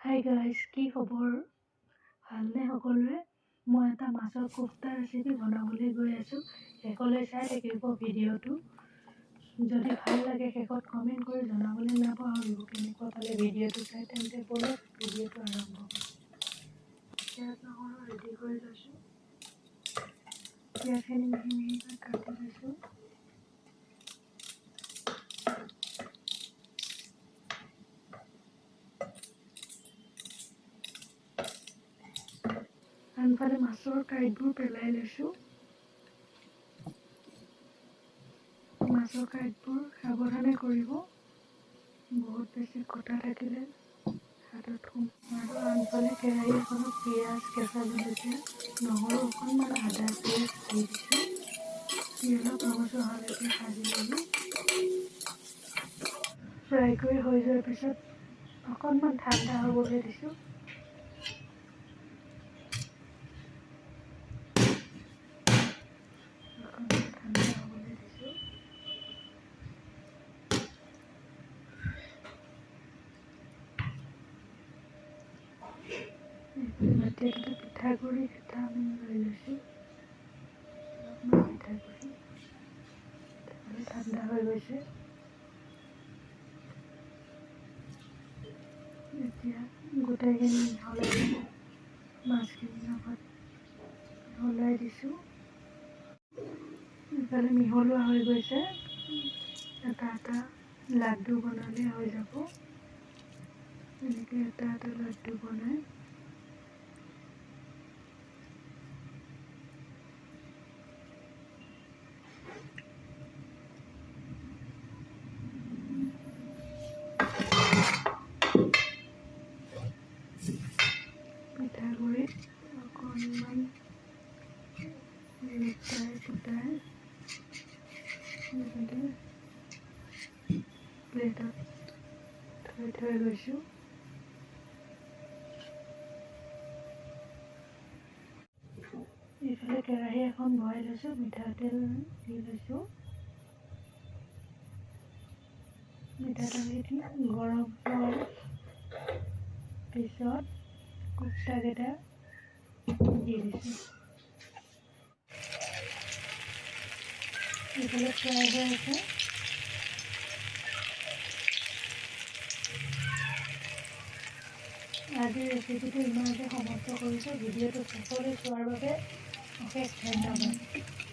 Hi guys, কি খবৰ? ভালনে সকলোৰে? মই এটা মাছৰ কোফ্তা ৰেচিপি বনাবলৈ গৈ আছোঁ। শেষলৈ চাই থাকিব ভিডিঅ'টো। যদি ভাল লাগে শেষত কমেণ্ট কৰি জনাবলৈ নাপাহৰিব। কেনেকুৱা পালে ভিডিঅ'টো চাই তেন্তে বলক ভিডিঅ'টো আৰম্ভ কৰোঁ। পিঁয়াজ নহৰু ৰেডি কৰি লৈছোঁ। পিঁয়াজখিনি মিহি মিহিকৈ কাটি লৈছোঁ। আনফালে মাছৰ কাঁইটবোৰ পেলাই লৈছোঁ। মাছৰ কাঁইটবোৰ সাৱধানে কৰিব। বহুত বেছি কটা থাকিলে হাতত আৰু আনফালে কেৰাহী এখনত পিঁয়াজ, কেঁচা জলকীয়া, নহৰু অকণমান আদা পিঁয়াজ দি দিছোঁ। দি অলপ ৰঙচুৱা হোৱালৈকে ভাজি ল'লোঁ। ফ্ৰাই কৰি হৈ যোৱাৰ পিছত অকণমান ঠাণ্ডা হ'বলৈ দিছোঁ। মাটি এটা পিঠাগুড়ি কেইটামান লৈ লৈছোঁ। অলপমান পিঠাগুড়ি ঠাণ্ডা হৈ গৈছে। এতিয়া গোটেইখিনি মিহলাই দিওঁ। মাছখিনি লগত মিহলাই দিছোঁ। ইফালে মিহলোৱা হৈ গৈছে। এটা এটা লাড্ডু বনালে হৈ যাব। এনেকৈ এটা এটা লাড্ডু বনাই পিঠাগুড়িত অকণমান লুটাই পুটাই প্লেটত থৈ গৈছোঁ। ইফালে কেৰাহী এখন বহাই লৈছোঁ। মিঠাতেল দি লৈছোঁ। মিঠাতেলখিনি গৰম হোৱাৰ পিছত কোফ্তাকেইটা দি দিছোঁ। ইফালে ফ্ৰাই হৈ আছে। আজিৰ ৰেচিপিটো ইমানতে সমাপ্ত কৰিছোঁ। ভিডিঅ'টো শেষলৈ চোৱাৰ বাবে অশেষ ধন্যবাদ।